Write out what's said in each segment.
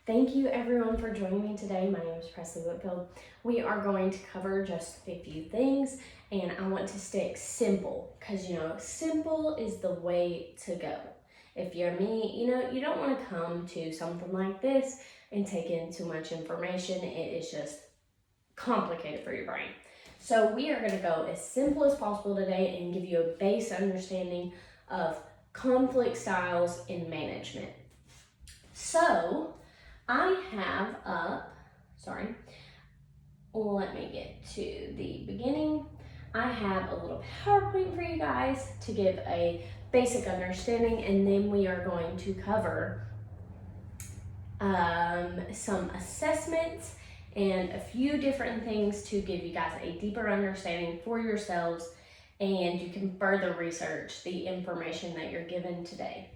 Thank you everyone for joining me today. My name is Presley Whitfield. We are going to cover just a few things, and I want to stick simple because simple is the way to go. If you're me, you don't want to come to something like this and take in too much information. It is just complicated for your brain. So we are going to go as simple as possible today and give you a base understanding of conflict styles in management. So I have up, let me get to the beginning. I have a little PowerPoint for you guys to give a basic understanding, and then we are going to cover some assessments and a few different things to give you guys a deeper understanding for yourselves, and you can further research the information that you're given today.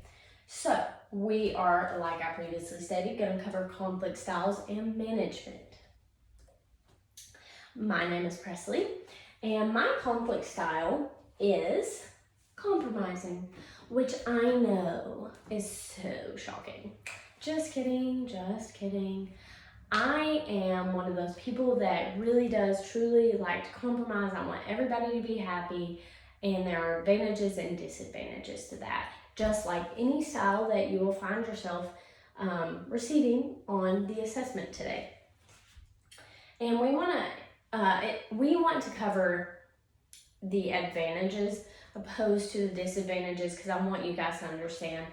So we are, like I previously stated, going to cover conflict styles and management. My name is Presley, and my conflict style is compromising, which I know is so shocking. Just kidding. I am one of those people that really does truly like to compromise. I want everybody to be happy, and there are advantages and disadvantages to that, just like any style that you will find yourself receiving on the assessment today. And we want to cover the advantages opposed to the disadvantages, because I want you guys to understand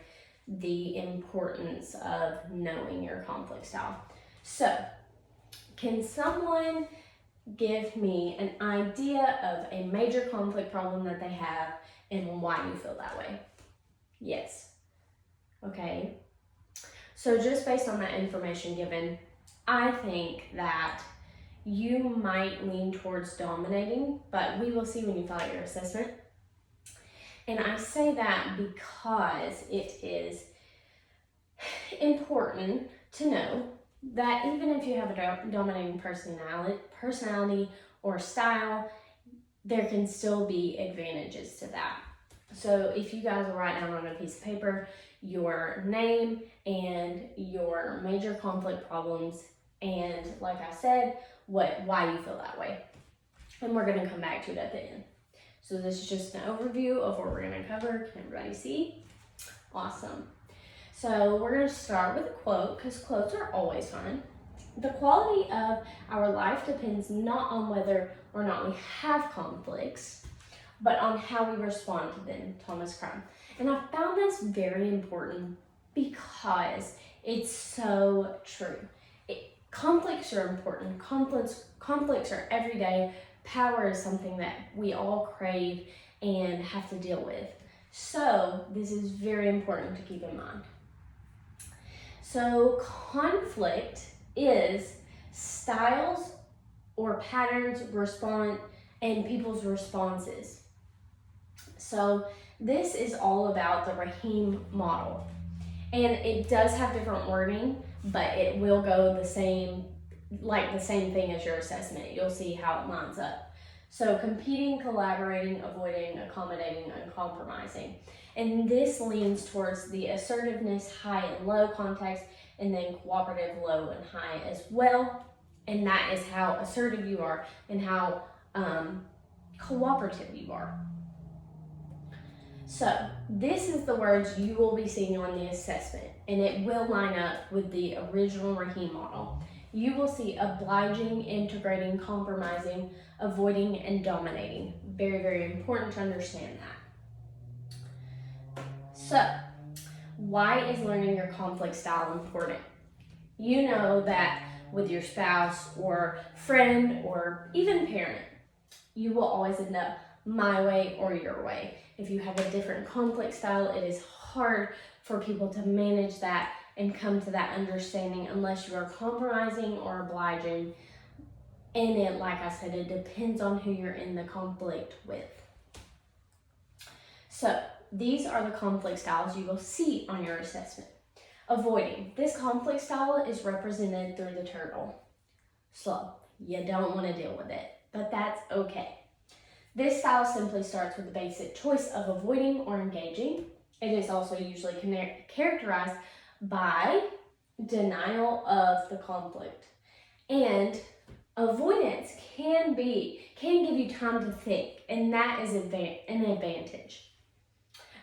the importance of knowing your conflict style. So, can someone give me an idea of a major conflict problem that they have and why you feel that way? Yes. Okay. So just based on that information given, I think that you might lean towards dominating, but we will see when you fill out your assessment. And I say that because it is important to know that even if you have a dominating personality or style, there can still be advantages to that. So if you guys will write down on a piece of paper your name and your major conflict problems, and like I said, why you feel that way. And we're going to come back to it at the end. So this is just an overview of what we're going to cover. Can everybody see? Awesome. So we're going to start with a quote, because quotes are always fun. The quality of our life depends not on whether or not we have conflicts, but on how we respond to them, Thomas Crown. And I found this very important because it's so true. Conflicts are important. Conflicts are everyday. Power is something that we all crave and have to deal with. So this is very important to keep in mind. So conflict is styles or patterns, and people's responses. So this is all about the Rahim model. And it does have different wording, but it will go the same thing as your assessment. You'll see how it lines up. So competing, collaborating, avoiding, accommodating, and compromising. And this leans towards the assertiveness, high and low context, and then cooperative, low and high as well. And that is how assertive you are and how cooperative you are. So this is the words you will be seeing on the assessment, and it will line up with the original Rahim model. You will see obliging, integrating, compromising, avoiding, and dominating. Very, very important to understand that. So, why is learning your conflict style important? You know that with your spouse or friend or even parent, you will always end up my way or your way. If you have a different conflict style, it is hard for people to manage that and come to that understanding unless you are compromising or obliging. And it, like I said, it depends on who you're in the conflict with. So these are the conflict styles you will see on your assessment. Avoiding. This conflict style is represented through the turtle. Slow. You don't want to deal with it, but that's okay. This style simply starts with the basic choice of avoiding or engaging. It is also usually characterized by denial of the conflict. And avoidance can give you time to think, and that is an advantage.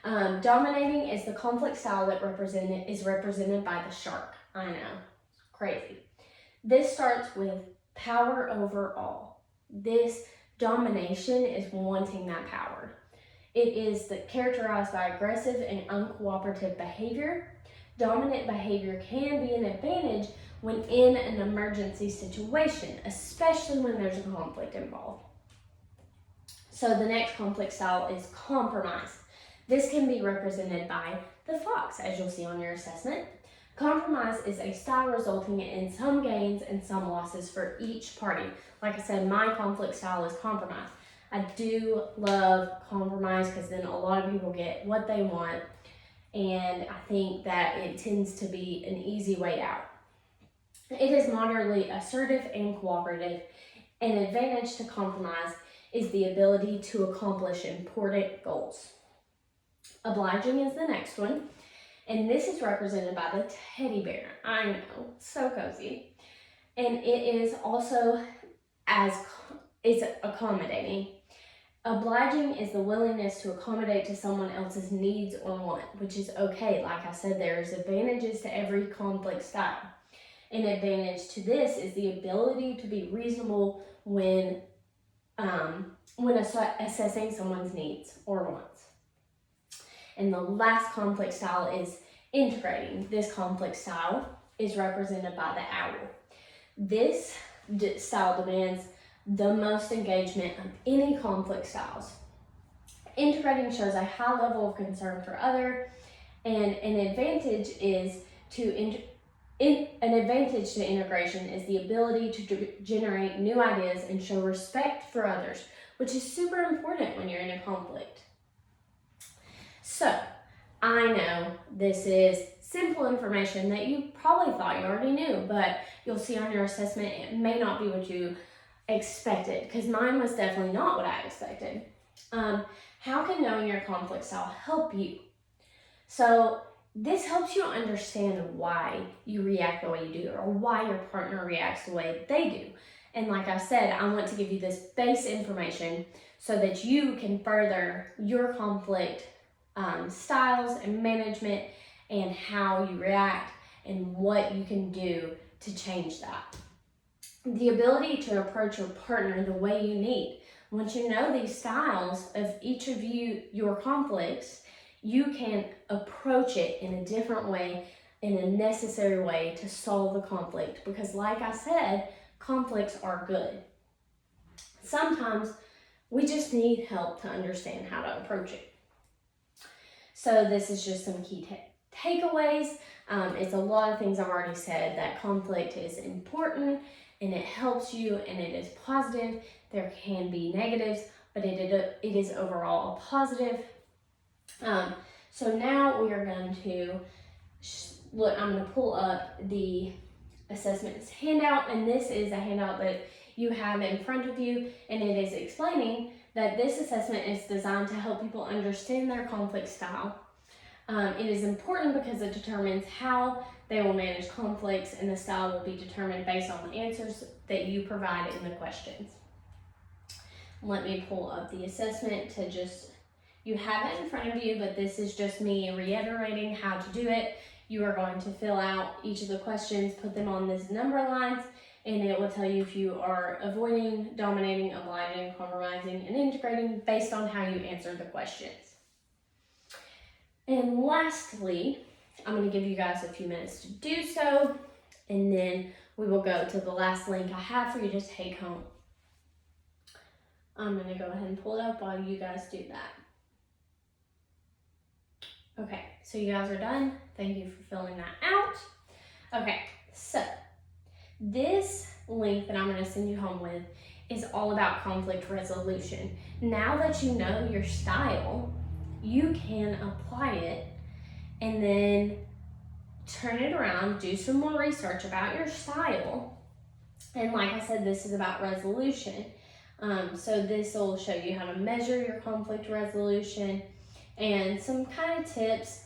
Dominating is the conflict style that is represented by the shark. I know, crazy. This starts with power over all. This domination is wanting that power. It is characterized by aggressive and uncooperative behavior. Dominant behavior can be an advantage when in an emergency situation, especially when there's a conflict involved. So the next conflict style is compromise. This can be represented by the fox, as you'll see on your assessment. Compromise is a style resulting in some gains and some losses for each party. Like I said, my conflict style is compromise. I do love compromise because then a lot of people get what they want, and I think that it tends to be an easy way out. It is moderately assertive and cooperative. An advantage to compromise is the ability to accomplish important goals. Obliging is the next one, and this is represented by the teddy bear. I know, so cozy. And it is also it's accommodating. Obliging is the willingness to accommodate to someone else's needs or want, which is okay. Like I said, there's advantages to every conflict style. An advantage to this is the ability to be reasonable when assessing someone's needs or wants. And the last conflict style is integrating. This conflict style is represented by the owl. This style demands the most engagement of any conflict styles. Integrating shows a high level of concern for others, and an advantage to integration is the ability to generate new ideas and show respect for others, which is super important when you're in a conflict. So, I know this is simple information that you probably thought you already knew, but you'll see on your assessment it may not be what you expected, because mine was definitely not what I expected. How can knowing your conflict style help you? So, this helps you understand why you react the way you do, or why your partner reacts the way they do. And like I said, I want to give you this base information so that you can further your conflict styles and management, and how you react and what you can do to change that. The ability to approach your partner the way you need. Once you know these styles of each of your conflicts, you can approach it in a different way, in a necessary way to solve the conflict. Because like I said, conflicts are good. Sometimes we just need help to understand how to approach it. So this is just some key takeaways. It's a lot of things I've already said, that conflict is important and it helps you and it is positive. There can be negatives, but it is overall a positive. So now we are going to I'm going to pull up the assessments handout, and this is a handout that you have in front of you, and it is explaining that this assessment is designed to help people understand their conflict style. It is important because it determines how they will manage conflicts, and the style will be determined based on the answers that you provide in the questions. Let me pull up the assessment you have it in front of you, but this is just me reiterating how to do it. You are going to fill out each of the questions, put them on this number lines, and it will tell you if you are avoiding, dominating, obliging, compromising, and integrating based on how you answer the questions. And lastly, I'm going to give you guys a few minutes to do so, and then we will go to the last link I have for you to take home. I'm going to go ahead and pull it up while you guys do that. Okay, so you guys are done. Thank you for filling that out. Okay, so this link that I'm going to send you home with is all about conflict resolution. Now that you know your style, you can apply it and then turn it around, do some more research about your style. And like I said, this is about resolution. So this will show you how to measure your conflict resolution and some kind of tips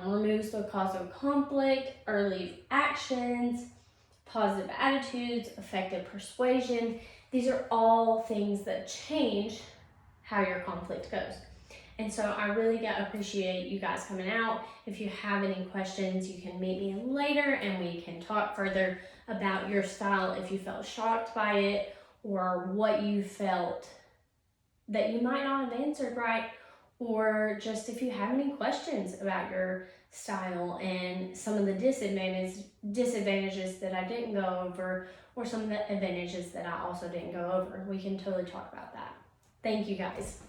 removes the cause of conflict, early actions, positive attitudes, effective persuasion. These are all things that change how your conflict goes. And so I really appreciate you guys coming out. If you have any questions, you can meet me later and we can talk further about your style, if you felt shocked by it or what you felt that you might not have answered right, or just if you have any questions about your style and some of the disadvantages that I didn't go over, or some of the advantages that I also didn't go over. We can totally talk about that. Thank you guys.